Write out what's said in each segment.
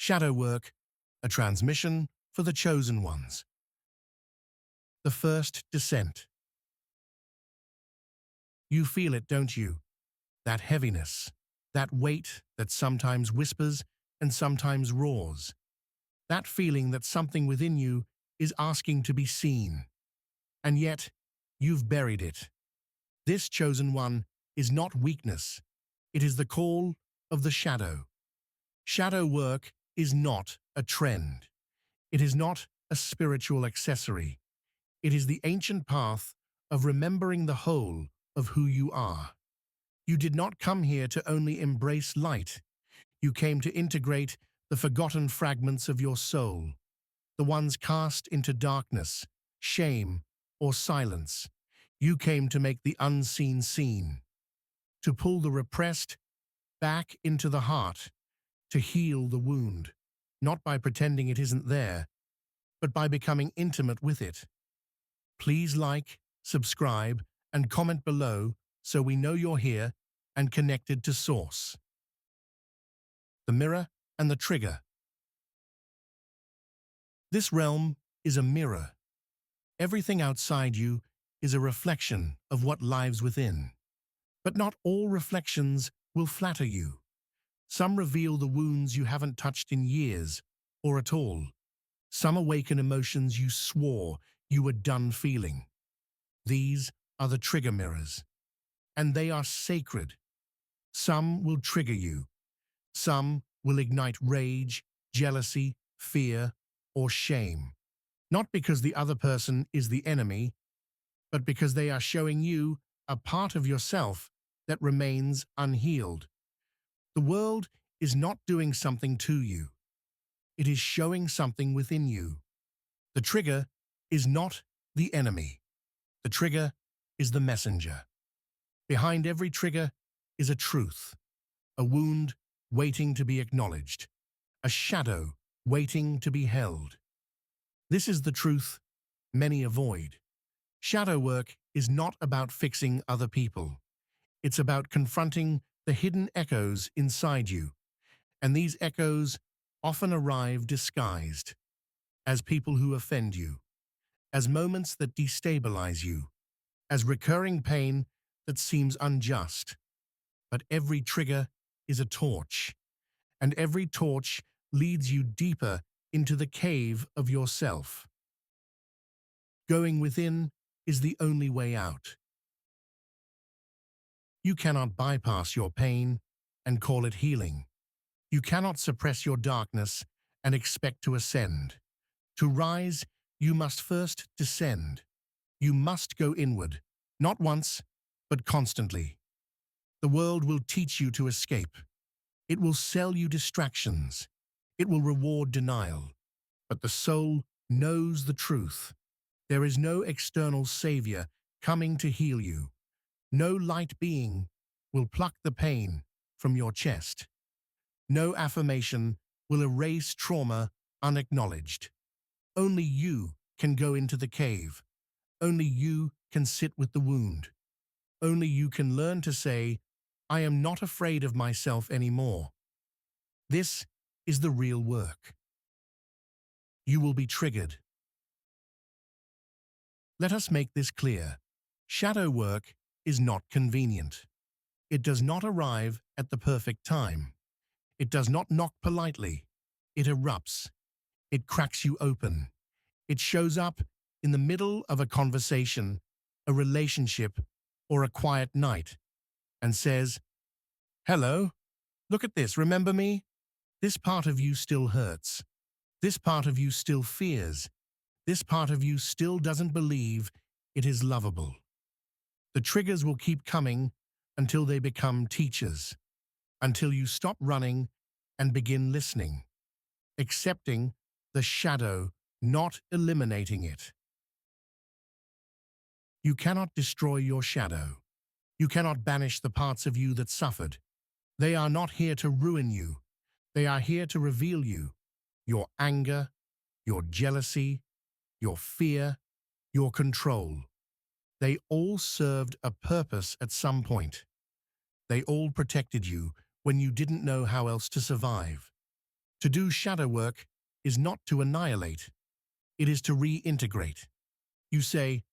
Shadow work, a transmission for the chosen ones. The first descent. You feel it, don't you? That heaviness, that weight that sometimes whispers and sometimes roars. That feeling that something within you is asking to be seen. And yet, you've buried it. This chosen one is not weakness. It is the call of the shadow. Shadow work is not a trend. It is not a spiritual accessory. It is the ancient path of remembering the whole of who you are. You did not come here to only embrace light. You came to integrate the forgotten fragments of your soul, the ones cast into darkness, shame, or silence. You came to make the unseen seen, to pull the repressed back into the heart, to heal the wound, not by pretending it isn't there, but by becoming intimate with it. Please like, subscribe, and comment below so we know you're here and connected to Source. The mirror and the trigger. This realm is a mirror. Everything outside you is a reflection of what lies within. But not all reflections will flatter you. Some reveal the wounds you haven't touched in years or at all. Some awaken emotions you swore you were done feeling. These are the trigger mirrors, and they are sacred. Some will trigger you. Some will ignite rage, jealousy, fear, or shame. Not because the other person is the enemy, but because they are showing you a part of yourself that remains unhealed. The world is not doing something to you. It is showing something within you. The trigger is not the enemy. The trigger is the messenger. Behind every trigger is a truth, a wound waiting to be acknowledged, a shadow waiting to be held. This is the truth many avoid. Shadow work is not about fixing other people. It's about confronting the hidden echoes inside you. And these echoes often arrive disguised as people who offend you, as moments that destabilize you, as recurring pain that seems unjust. But every trigger is a torch, and every torch leads you deeper into the cave of yourself. Going within is the only way out. You cannot bypass your pain and call it healing. You cannot suppress your darkness and expect to ascend. To rise, you must first descend. You must go inward, not once, but constantly. The world will teach you to escape. It will sell you distractions. It will reward denial. But the soul knows the truth. There is no external savior coming to heal you. No light being will pluck the pain from your chest. No affirmation will erase trauma unacknowledged. Only you can go into the cave. Only you can sit with the wound. Only you can learn to say, I am not afraid of myself anymore. This is the real work. You will be triggered. Let us make this clear. Shadow work is not convenient. It does not arrive at the perfect time. It does not knock politely. It erupts. It cracks you open. It shows up in the middle of a conversation, a relationship, or a quiet night, and says, hello, look at this, remember me? This part of you still hurts. This part of you still fears. This part of you still doesn't believe it is lovable. The triggers will keep coming until they become teachers, until you stop running and begin listening, accepting the shadow, not eliminating it. You cannot destroy your shadow. You cannot banish the parts of you that suffered. They are not here to ruin you. They are here to reveal you, your anger, your jealousy, your fear, your control. They all served a purpose at some point. They all protected you when you didn't know how else to survive. To do shadow work is not to annihilate, it is to reintegrate. You say,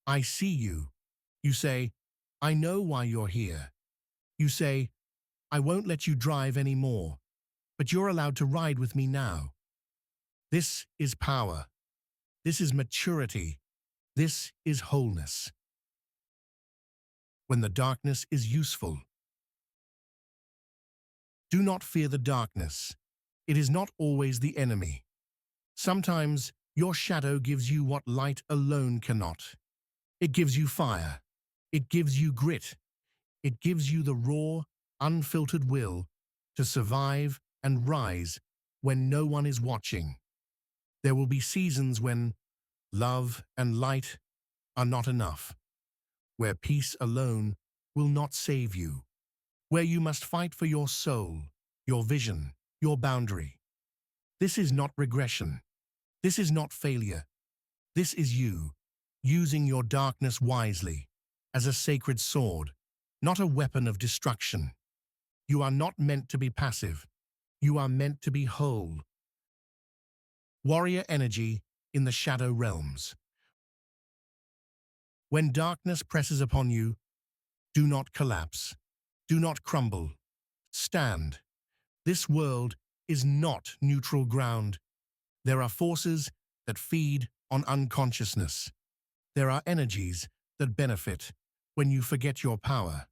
I see you. You say, I know why you're here. You say, I won't let you drive anymore, but you're allowed to ride with me now. This is power. This is maturity. This is wholeness. When the darkness is useful. Do not fear the darkness. It is not always the enemy. Sometimes your shadow gives you what light alone cannot. It gives you fire. It gives you grit. It gives you the raw, unfiltered will to survive and rise when no one is watching. There will be seasons when love and light are not enough, where peace alone will not save you, where you must fight for your soul, your vision, your boundary. This is not regression. This is not failure. This is you, using your darkness wisely, as a sacred sword, not a weapon of destruction. You are not meant to be passive. You are meant to be whole. Warrior energy in the shadow realms. When darkness presses upon you, do not collapse. Do not crumble. Stand. This world is not neutral ground. There are forces that feed on unconsciousness. There are energies that benefit when you forget your power.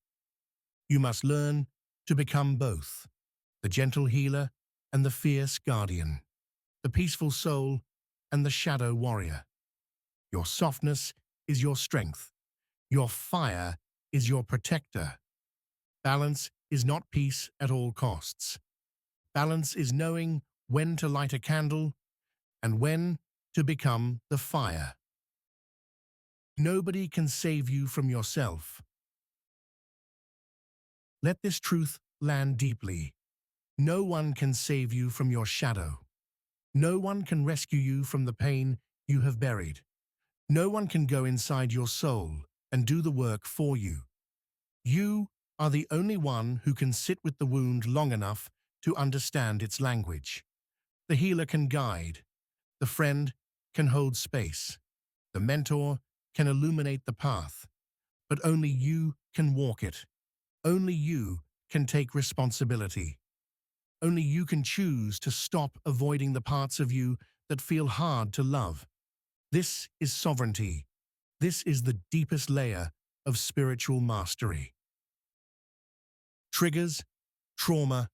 You must learn to become both, the gentle healer and the fierce guardian, the peaceful soul and the shadow warrior. Your softness is your strength. Your fire is your protector. Balance is not peace at all costs. Balance is knowing when to light a candle and when to become the fire. Nobody can save you from yourself. Let this truth land deeply. No one can save you from your shadow. No one can rescue you from the pain you have buried. No one can go inside your soul and do the work for you. You are the only one who can sit with the wound long enough to understand its language. The healer can guide. The friend can hold space. The mentor can illuminate the path. But only you can walk it. Only you can take responsibility. Only you can choose to stop avoiding the parts of you that feel hard to love. This is sovereignty. This is the deepest layer of spiritual mastery. Triggers, trauma,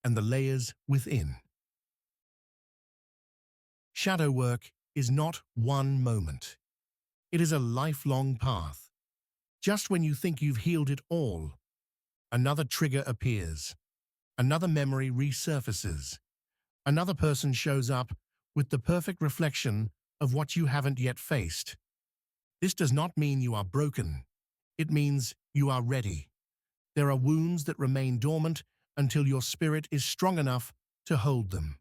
and the layers within. Shadow work is not one moment. It is a lifelong path. Just when you think you've healed it all, another trigger appears. Another memory resurfaces. Another person shows up with the perfect reflection of what you haven't yet faced. This does not mean you are broken. It means you are ready. There are wounds that remain dormant until your spirit is strong enough to hold them.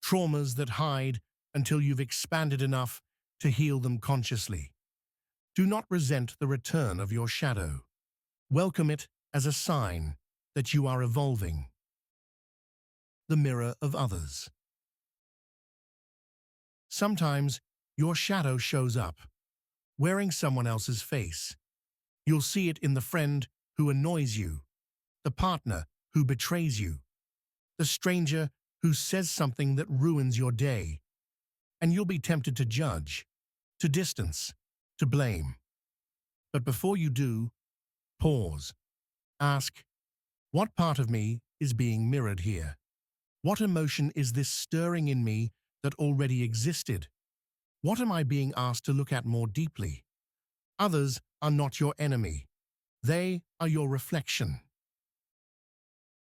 Traumas that hide until you've expanded enough to heal them consciously. Do not resent the return of your shadow. Welcome it as a sign that you are evolving. The mirror of others. Sometimes your shadow shows up, wearing someone else's face. You'll see it in the friend who annoys you, the partner who betrays you, the stranger who says something that ruins your day. And you'll be tempted to judge, to distance, to blame. But before you do, pause. Ask, what part of me is being mirrored here? What emotion is this stirring in me that already existed? What am I being asked to look at more deeply? Others are not your enemy. They are your reflection.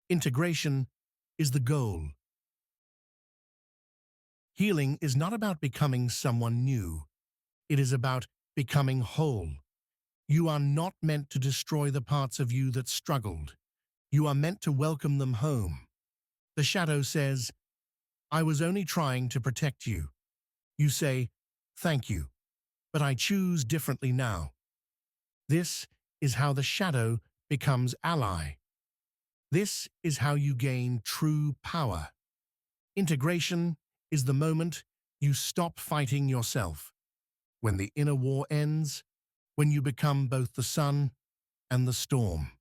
Integration is the goal. Healing is not about becoming someone new. It is about becoming whole. You are not meant to destroy the parts of you that struggled. You are meant to welcome them home. The shadow says, I was only trying to protect you. You say, thank you, but I choose differently now. This is how the shadow becomes ally. This is how you gain true power. Integration is the moment you stop fighting yourself, when the inner war ends, when you become both the sun and the storm,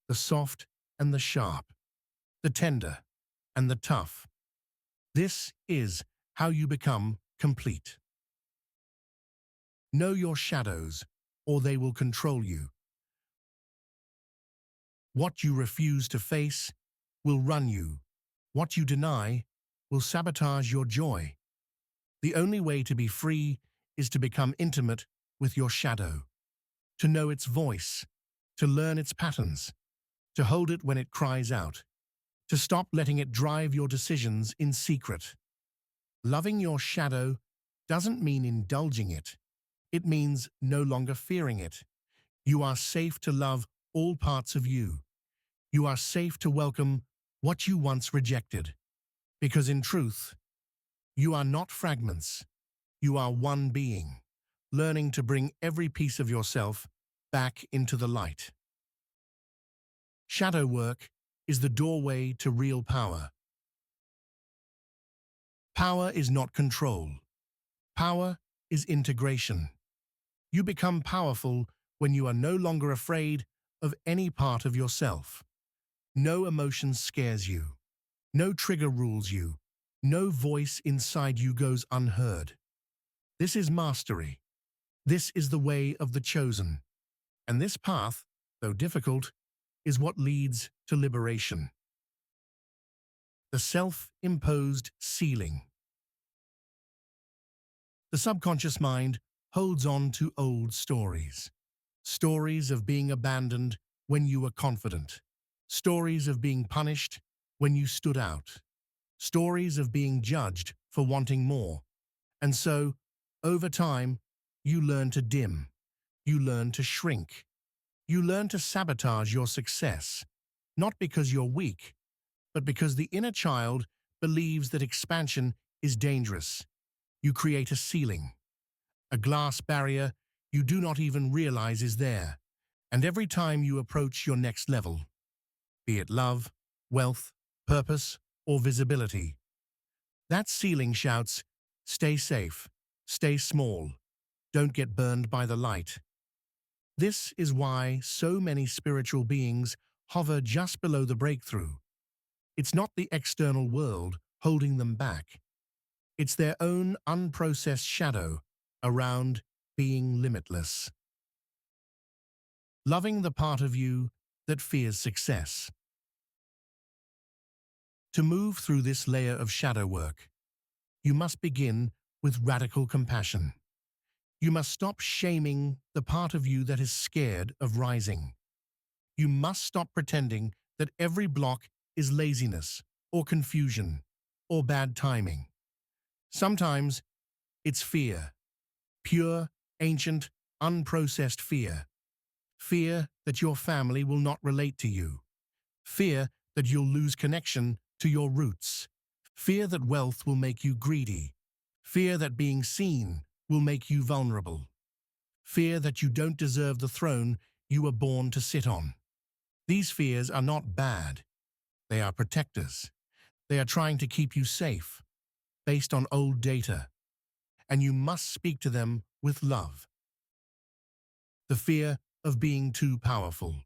the soft and the sharp, the tender and the tough. This is how you become complete. Know your shadows, or they will control you. What you refuse to face will run you. What you deny will sabotage your joy. The only way to be free is to become intimate with your shadow, to know its voice, to learn its patterns, to hold it when it cries out, to stop letting it drive your decisions in secret. Loving your shadow doesn't mean indulging it. It means no longer fearing it. You are safe to love all parts of you. You are safe to welcome what you once rejected. Because in truth, you are not fragments. You are one being, learning to bring every piece of yourself back into the light. Shadow work is the doorway to real power. Power is not control. Power is integration. You become powerful when you are no longer afraid of any part of yourself. No emotion scares you. No trigger rules you. No voice inside you goes unheard. This is mastery. This is the way of the chosen. And this path, though difficult, is what leads to liberation. The self-imposed ceiling. The subconscious mind holds on to old stories. Stories of being abandoned when you were confident. Stories of being punished when you stood out. Stories of being judged for wanting more. And so, over time, you learn to dim. You learn to shrink. You learn to sabotage your success, not because you're weak, but because the inner child believes that expansion is dangerous. You create a ceiling, a glass barrier you do not even realize is there. And every time you approach your next level, be it love, wealth, purpose, or visibility, that ceiling shouts, "Stay safe, stay small, don't get burned by the light." This is why so many spiritual beings hover just below the breakthrough. It's not the external world holding them back. It's their own unprocessed shadow around being limitless. Loving the part of you that fears success. To move through this layer of shadow work, you must begin with radical compassion. You must stop shaming the part of you that is scared of rising. You must stop pretending that every block is laziness or confusion or bad timing. Sometimes it's fear, pure, ancient, unprocessed fear. Fear that your family will not relate to you. Fear that you'll lose connection to your roots. Fear that wealth will make you greedy. Fear that being seen will make you vulnerable. Fear that you don't deserve the throne you were born to sit on. These fears are not bad. They are protectors. They are trying to keep you safe, based on old data. And you must speak to them with love. The fear of being too powerful.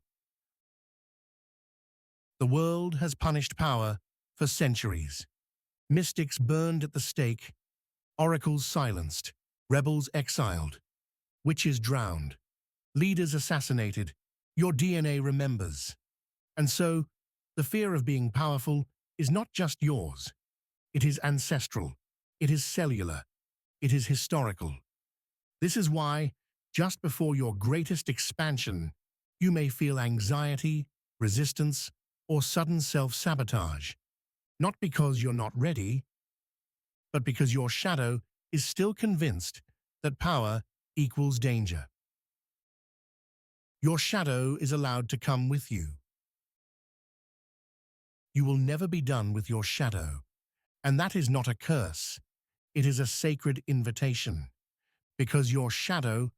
The world has punished power for centuries. Mystics burned at the stake, oracles silenced, rebels exiled, witches drowned, leaders assassinated. Your DNA remembers. And so, the fear of being powerful is not just yours. It is ancestral. It is cellular. It is historical. This is why, just before your greatest expansion, you may feel anxiety, resistance, or sudden self-sabotage. Not because you're not ready, but because your shadow is still convinced that power equals danger. Your shadow is allowed to come with you. You will never be done with your shadow, and that is not a curse. It is a sacred invitation, because your shadow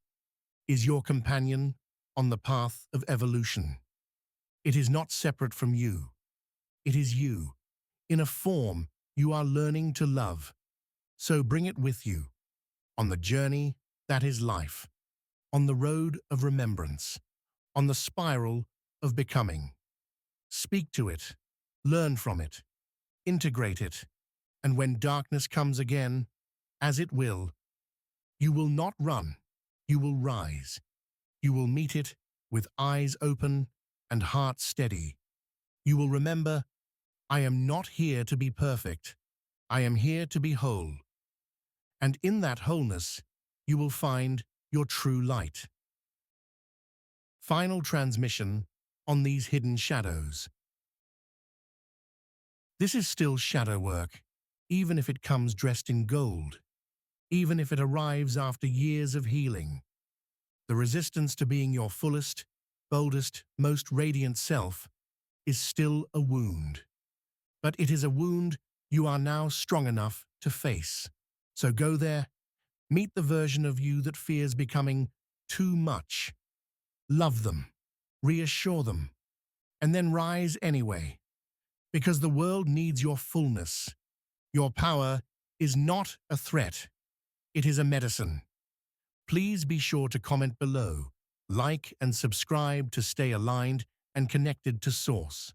is your companion on the path of evolution. It is not separate from you. It is you, in a form you are learning to love. So bring it with you on the journey that is life, on the road of remembrance, on the spiral of becoming. Speak to it, learn from it, integrate it, and when darkness comes again, as it will, you will not run, you will rise. You will meet it with eyes open and heart steady. You will remember, I am not here to be perfect. I am here to be whole. And in that wholeness, you will find your true light. Final transmission on these hidden shadows. This is still shadow work, even if it comes dressed in gold, even if it arrives after years of healing. The resistance to being your fullest, boldest, most radiant self is still a wound. But it is a wound you are now strong enough to face. So go there, meet the version of you that fears becoming too much. Love them, reassure them, and then rise anyway. Because the world needs your fullness. Your power is not a threat. It is a medicine. Please be sure to comment below, like and subscribe to stay aligned and connected to Source.